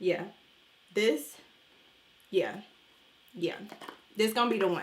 yeah. This, yeah. This gonna be the one.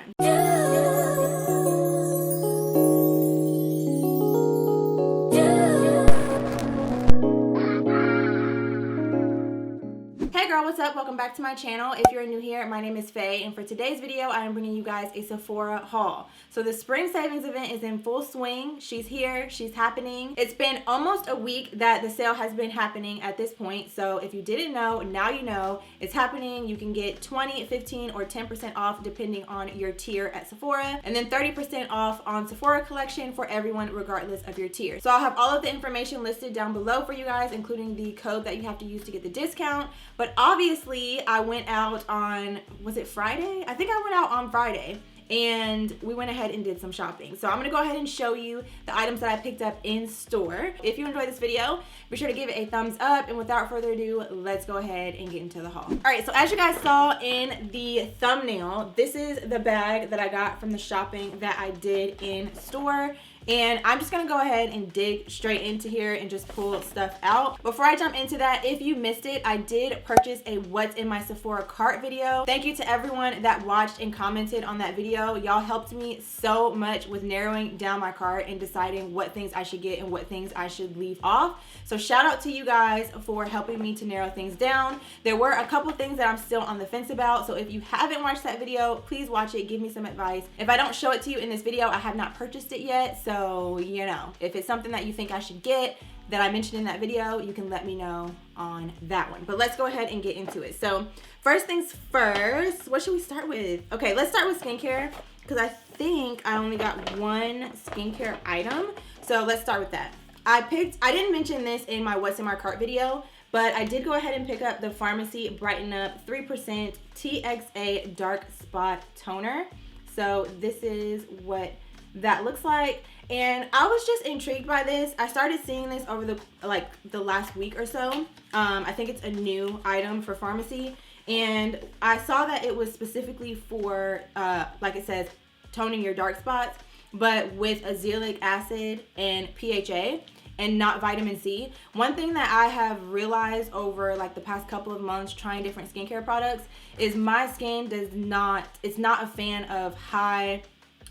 Hey girl, what's up? Welcome back to my channel. If you're new here, my name is Faye, and for today's video, I am bringing you guys a Sephora haul. So the spring savings event is in full swing. She's here, she's happening. It's been almost a week that the sale has been happening at this point. So if you didn't know, now you know. It's happening. You can get 20, 15, or 10% off depending on your tier at Sephora, and then 30% off on Sephora collection for everyone regardless of your tier. So I'll have all of the information listed down below for you guys, including the code that you have to use to get the discount. But obviously, I went out on, was it Friday? I think I went out on Friday, and we went ahead and did some shopping. So I'm gonna go ahead and show you the items that I picked up in store. If you enjoyed this video, be sure to give it a thumbs up, and without further ado, let's go ahead and get into the haul. All right, so as you guys saw in the thumbnail, this is the bag that I got from the shopping that I did in store. And I'm just gonna go ahead and dig straight into here and just pull stuff out. Before I jump into that, if you missed it, I did purchase a what's in my Sephora cart video. Thank you to everyone that watched and commented on that video. Y'all helped me so much with narrowing down my cart and deciding what things I should get and what things I should leave off. So shout out to you guys for helping me to narrow things down. There were a couple things that I'm still on the fence about, so if you haven't watched that video, please watch it, give me some advice. If I don't show it to you in this video, I have not purchased it yet. So, you know, if it's something that you think I should get that I mentioned in that video, you can let me know on that one. But let's go ahead and get into it. So first things first, what should we start with? Okay, let's start with skincare, because I think I only got one skincare item. So let's start with that. I didn't mention this in my what's in my cart video, but I did go ahead and pick up the Pharmacy Brighten Up 3% TXA Dark Spot Toner. So this is what that looks like, and I was just intrigued by this. I started seeing this over the last week or so. I think it's a new item for Pharmacy, and I saw that it was specifically for like it says, toning your dark spots, but with azelaic acid and PHA and not vitamin C. One thing that I have realized over like the past couple of months trying different skincare products is my skin it's not a fan of high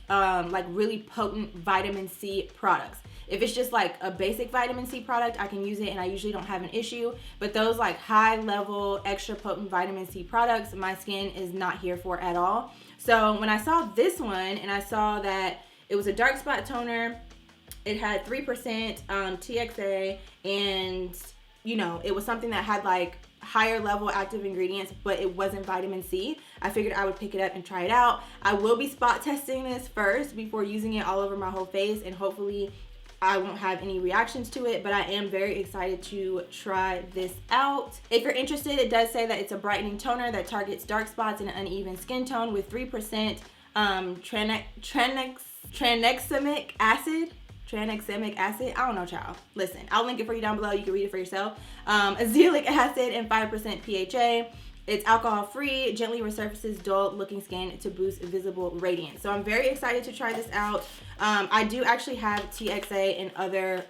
like really potent vitamin C products. If it's just like a basic vitamin C product, I can use it and I usually don't have an issue. But those like high level, extra potent vitamin C products, my skin is not here for at all. So when I saw this one and I saw that it was a dark spot toner, it had 3% TXA, and you know, it was something that had like higher level active ingredients, but it wasn't vitamin C. I figured I would pick it up and try it out. I will be spot testing this first before using it all over my whole face, and hopefully I won't have any reactions to it, but I am very excited to try this out. If you're interested, it does say that it's a brightening toner that targets dark spots and uneven skin tone with 3% tranexamic acid. Tranexamic acid, I don't know, child. Listen, I'll link it for you down below. You can read it for yourself. Azelaic acid and 5% PHA. It's alcohol free, gently resurfaces dull looking skin to boost visible radiance. So I'm very excited to try this out. I do actually have TXA in other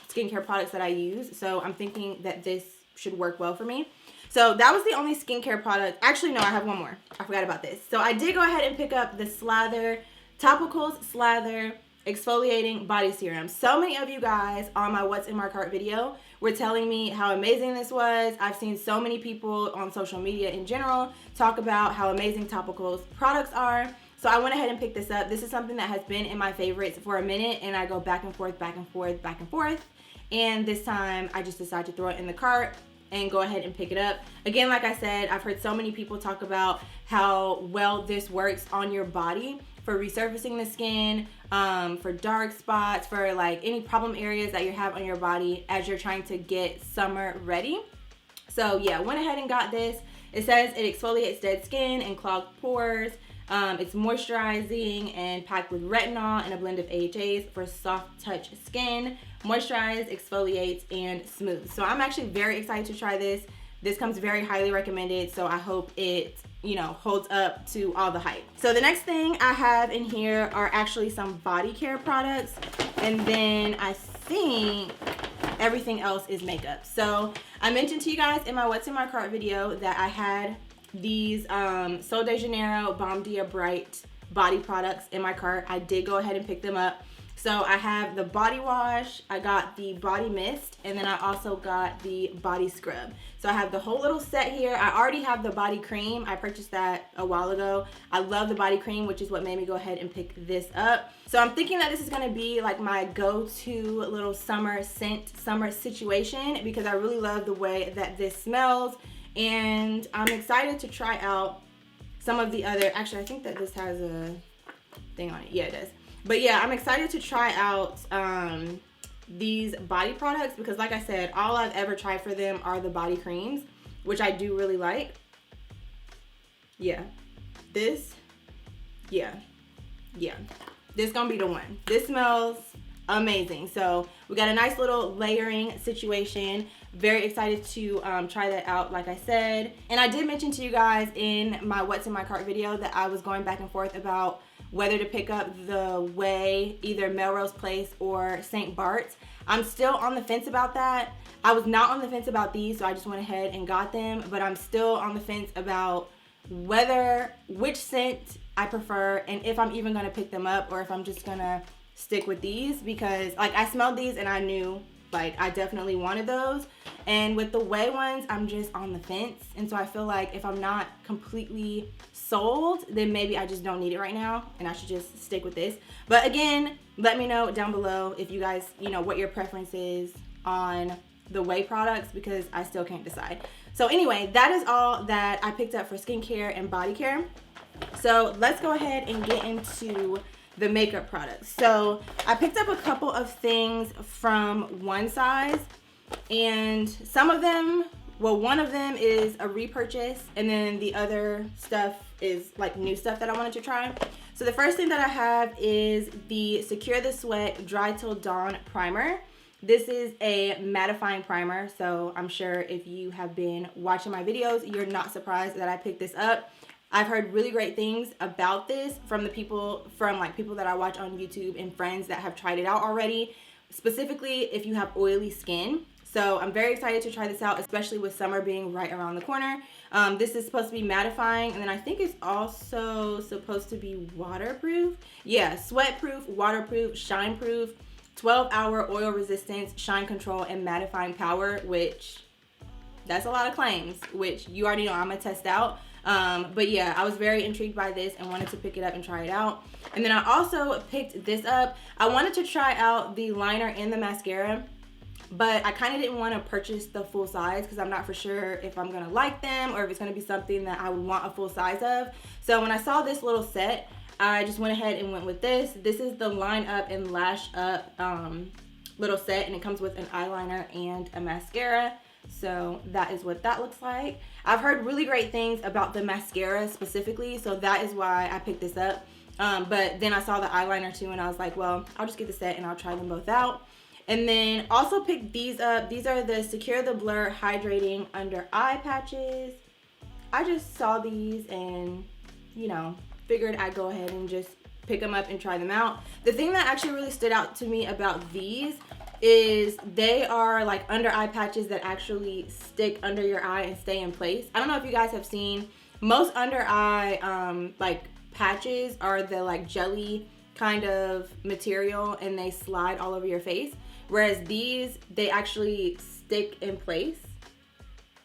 skincare products that I use, so I'm thinking that this should work well for me. So that was the only skincare product. Actually, no, I have one more. I forgot about this. So I did go ahead and pick up the Slather Topicals Slather Exfoliating Body Serum. So many of you guys on my what's in my cart video were telling me how amazing this was. I've seen so many people on social media in general talk about how amazing Topicals products are. So I went ahead and picked this up. This is something that has been in my favorites for a minute, and I go back and forth, back and forth, back and forth. And this time I just decided to throw it in the cart and go ahead and pick it up. Again, like I said, I've heard so many people talk about how well this works on your body for resurfacing the skin, for dark spots, for like any problem areas that you have on your body as you're trying to get summer ready. So yeah, went ahead and got this. It says it exfoliates dead skin and clogged pores. It's moisturizing and packed with retinol and a blend of AHAs for soft touch skin. Moisturize, exfoliates, and smooth. So I'm actually very excited to try this. This comes very highly recommended, so I hope it, you know, holds up to all the hype. So the next thing I have in here are actually some body care products, and then I think everything else is makeup. So I mentioned to you guys in my What's in My Cart video that I had these Sol de Janeiro Bom Dia Bright body products in my cart. I did go ahead and pick them up. So I have the body wash, I got the body mist, and then I also got the body scrub. So I have the whole little set here. I already have the body cream. I purchased that a while ago. I love the body cream, which is what made me go ahead and pick this up. So I'm thinking that this is gonna be like my go-to little summer scent, summer situation, because I really love the way that this smells. And I'm excited to try out some of the other, actually I think that this has a thing on it. Yeah, it does. But yeah, I'm excited to try out these body products because like I said, all I've ever tried for them are the body creams, which I do really like. Yeah, this gonna be the one. This smells amazing. So we got a nice little layering situation. Very excited to try that out, like I said. And I did mention to you guys in my What's in My Cart video that I was going back and forth about whether to pick up the Way, either Melrose Place or St. Bart's. I'm still on the fence about that. I was not on the fence about these, so I just went ahead and got them, but I'm still on the fence about which scent I prefer and if I'm even gonna pick them up or if I'm just gonna stick with these, because like I smelled these and I knew like I definitely wanted those. And with the Way ones, I'm just on the fence. And so I feel like if I'm not completely sold, then maybe I just don't need it right now and I should just stick with this. But again, let me know down below if you guys, you know, what your preference is on the Way products, because I still can't decide. So anyway, that is all that I picked up for skincare and body care. So let's go ahead and get into the makeup products. So I picked up a couple of things from One Size, and some of them, well, one of them is a repurchase, and then the other stuff is like new stuff that I wanted to try. So the first thing that I have is the Secure the Sweat Dry Till Dawn Primer. This is a mattifying primer, so I'm sure if you have been watching my videos, you're not surprised that I picked this up. I've heard really great things about this from the people that I watch on YouTube and friends that have tried it out already, specifically if you have oily skin. So I'm very excited to try this out, especially with summer being right around the corner. This is supposed to be mattifying, and then I think it's also supposed to be waterproof. Yeah, sweat proof, waterproof, shine proof, 12-hour oil resistance, shine control, and mattifying power, which that's a lot of claims, which you already know I'm gonna test out. But yeah, I was very intrigued by this and wanted to pick it up and try it out. And then I also picked this up. I wanted to try out the liner and the mascara, but I kind of didn't want to purchase the full size because I'm not for sure if I'm gonna like them or if it's gonna be something that I would want a full size of. So when I saw this little set, I just went ahead and went with this. This is the Line Up and Lash Up little set, and it comes with an eyeliner and a mascara. So that is what that looks like. I've heard really great things about the mascara specifically, so that is why I picked this up. But then I saw the eyeliner too, and I was like, well, I'll just get the set and I'll try them both out. And then also picked these up. These are the Secure the Blur Hydrating Under Eye Patches. I just saw these and, you know, figured I'd go ahead and just pick them up and try them out. The thing that actually really stood out to me about these is they are like under eye patches that actually stick under your eye and stay in place. I don't know if you guys have seen, most under eye like patches are the like jelly kind of material and they slide all over your face, whereas these, they actually stick in place.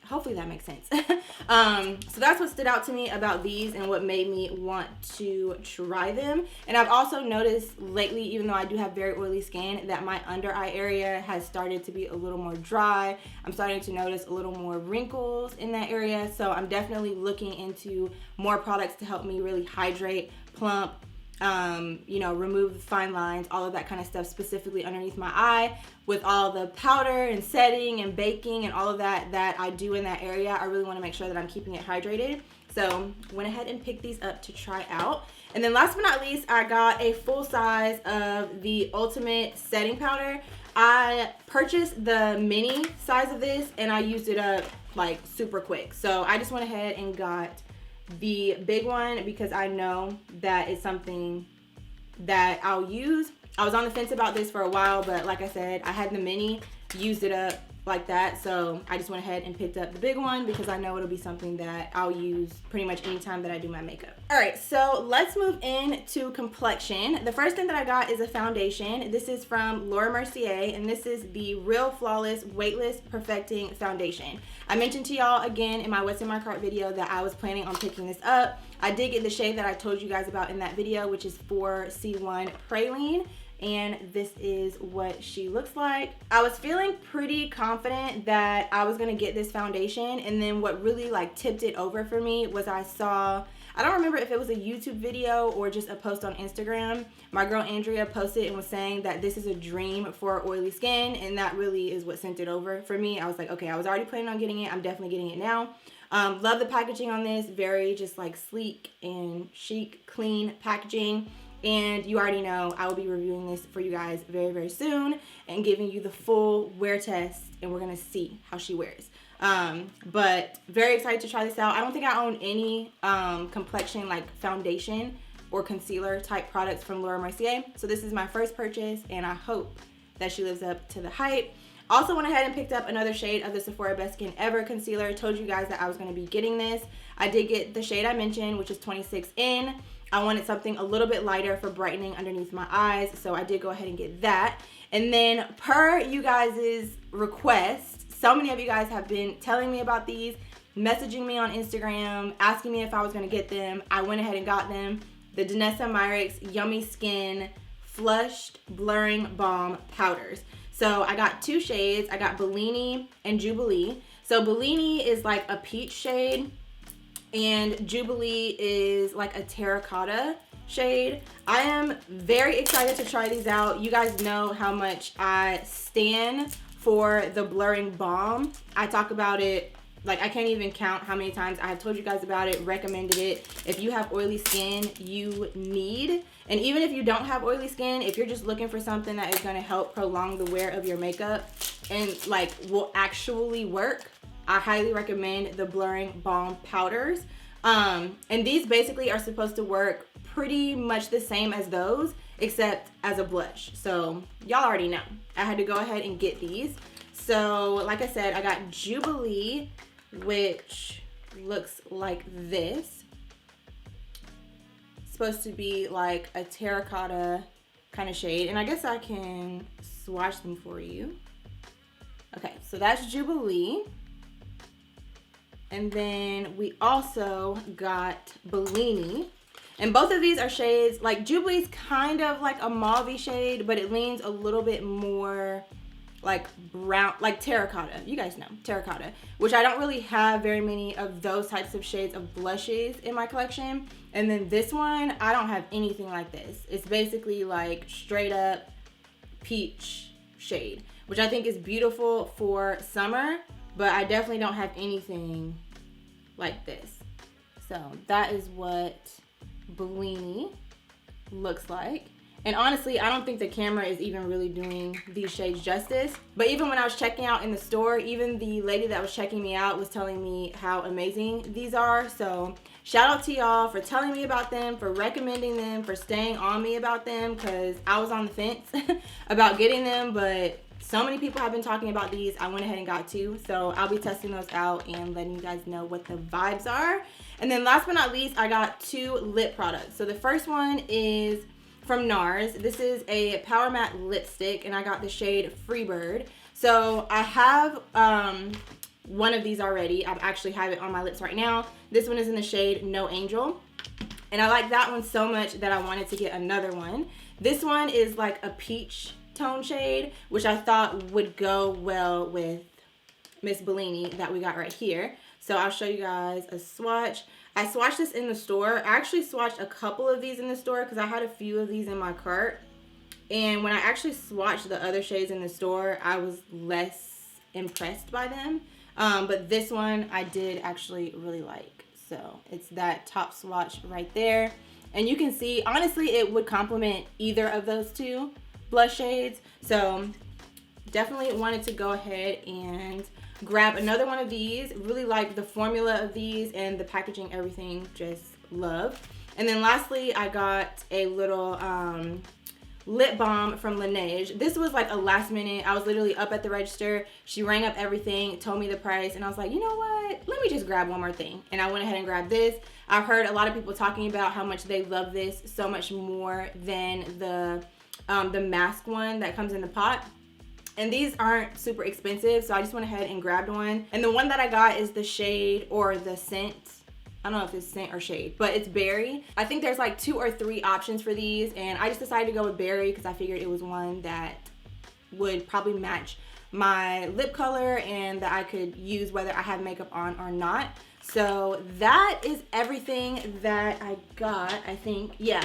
Hopefully that makes sense. So that's what stood out to me about these and what made me want to try them. And I've also noticed lately, even though I do have very oily skin, that my under eye area has started to be a little more dry. I'm starting to notice a little more wrinkles in that area. So I'm definitely looking into more products to help me really hydrate, plump, you know, remove fine lines, all of that kind of stuff, specifically underneath my eye. With all the powder and setting and baking and all of that I do in that area, I really want to make sure that I'm keeping it hydrated. So went ahead and picked these up to try out. And then last but not least, I got a full size of the Ultimate Setting Powder. I purchased the mini size of this and I used it up like super quick. So I just went ahead and got the big one because I know that it's something that I'll use. I was on the fence about this for a while, but like I said, I had the mini used it up like that. So I just went ahead and picked up the big one because I know it'll be something that I'll use pretty much anytime that I do my makeup. All right, so let's move into complexion. The first thing that I got is a foundation. This is from Laura Mercier, and this is the Real Flawless Weightless Perfecting Foundation. I mentioned to y'all again in my What's in My Cart video that I was planning on picking this up. I did get the shade that I told you guys about in that video, which is 4C1 Praline. And this is what she looks like. I was feeling pretty confident that I was gonna get this foundation, and then what really like tipped it over for me was I don't remember if it was a YouTube video or just a post on Instagram. My girl Andrea posted and was saying that this is a dream for oily skin, and that really is what sent it over for me. I was like, okay, I was already planning on getting it. I'm definitely getting it now. Love the packaging on this. Very just like sleek and chic, clean packaging. And you already know I will be reviewing this for you guys very, very soon and giving you the full wear test, and we're gonna see how she wears. But very excited to try this out. I don't think I own any complexion like foundation or concealer type products from Laura Mercier. So this is my first purchase, and I hope that she lives up to the hype. Also went ahead and picked up another shade of the Sephora Best Skin Ever concealer. Told you guys that I was gonna be getting this. I did get the shade I mentioned, which is 26N. I wanted something a little bit lighter for brightening underneath my eyes, so I did go ahead and get that. And then per you guys' request, so many of you guys have been telling me about these, messaging me on Instagram, asking me if I was gonna get them. I went ahead and got them. The Danessa Myricks Yummy Skin Flushed Blurring Balm Powders. So I got two shades. I got Bellini and Jubilee. So Bellini is like a peach shade, and Jubilee is like a terracotta shade. I am very excited to try these out. You guys know how much I stan for the blurring balm. I talk about it, like I can't even count how many times I have told you guys about it, recommended it. If you have oily skin, you need, and even if you don't have oily skin, if you're just looking for something that is gonna help prolong the wear of your makeup and like will actually work, I highly recommend the Blurring Balm Powders. And these basically are supposed to work pretty much the same as those, except as a blush. So y'all already know. I had to go ahead and get these. So like I said, I got Jubilee, which looks like this. It's supposed to be like a terracotta kind of shade. And I guess I can swatch them for you. Okay, so that's Jubilee. And then we also got Bellini. And both of these are shades, like Jubilee's kind of like a mauve-y shade, but it leans a little bit more like brown, like terracotta. You guys know, terracotta. Which I don't really have very many of those types of shades of blushes in my collection. And then this one, I don't have anything like this. It's basically like straight up peach shade, which I think is beautiful for summer. But I definitely don't have anything like this. So that is what Bellini looks like. And honestly, I don't think the camera is even really doing these shades justice. But even when I was checking out in the store, even the lady that was checking me out was telling me how amazing these are. So shout out to y'all for telling me about them, for recommending them, for staying on me about them, because I was on the fence about getting them, but so many people have been talking about these. I went ahead and got two. So I'll be testing those out and letting you guys know what the vibes are. And then last but not least, I got two lip products. So the first one is from NARS. This is a Power Matte lipstick, and I got the shade Freebird. So I have one of these already. I actually have it on my lips right now. This one is in the shade No Angel. And I like that one so much that I wanted to get another one. This one is like a peach tone shade, which I thought would go well with Miss Bellini that we got right here. So I'll show you guys a swatch. I swatched this in the store. I actually swatched a couple of these in the store because I had a few of these in my cart. And when I actually swatched the other shades in the store, I was less impressed by them. But this one I did actually really like. So it's that top swatch right there. And you can see, honestly, it would complement either of those two blush shades. So definitely wanted to go ahead and grab another one of these. Really like the formula of these and the packaging, everything, just love. And then lastly, I got a little lip balm from Laneige. This was like a last minute. I was literally up at the register. She rang up everything, told me the price, and I was like, you know what? Let me just grab one more thing. And I went ahead and grabbed this. I've heard a lot of people talking about how much they love this so much more than the mask one that comes in the pot. And these aren't super expensive, so I just went ahead and grabbed one. And the one that I got is the shade or the scent. I don't know if it's scent or shade, but it's berry. I think there's like 2 or 3 options for these, and I just decided to go with berry because I figured it was one that would probably match my lip color and that I could use whether I have makeup on or not. So that is everything that I got, I think. Yeah,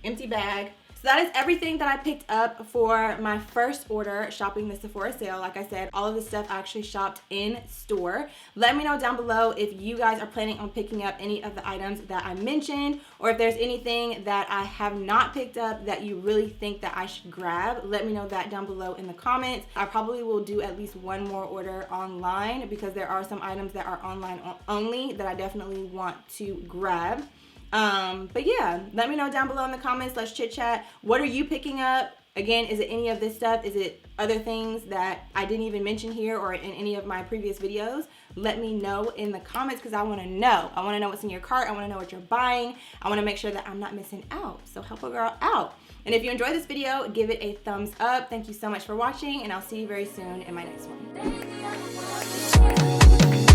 empty bag. So that is everything that I picked up for my first order shopping the Sephora sale. Like I said, all of this stuff I actually shopped in store. Let me know down below if you guys are planning on picking up any of the items that I mentioned, or if there's anything that I have not picked up that you really think that I should grab. Let me know that down below in the comments. I probably will do at least one more order online because there are some items that are online only that I definitely want to grab. But yeah, let me know down below in the comments. Let's chit chat. What are you picking up? Again, is it any of this stuff? Is it other things that I didn't even mention here or in any of my previous videos? Let me know in the comments because I want to know. I want to know what's in your cart. I want to know what you're buying. I want to make sure that I'm not missing out. So help a girl out. And if you enjoyed this video, give it a thumbs up. Thank you so much for watching, and I'll see you very soon in my next one.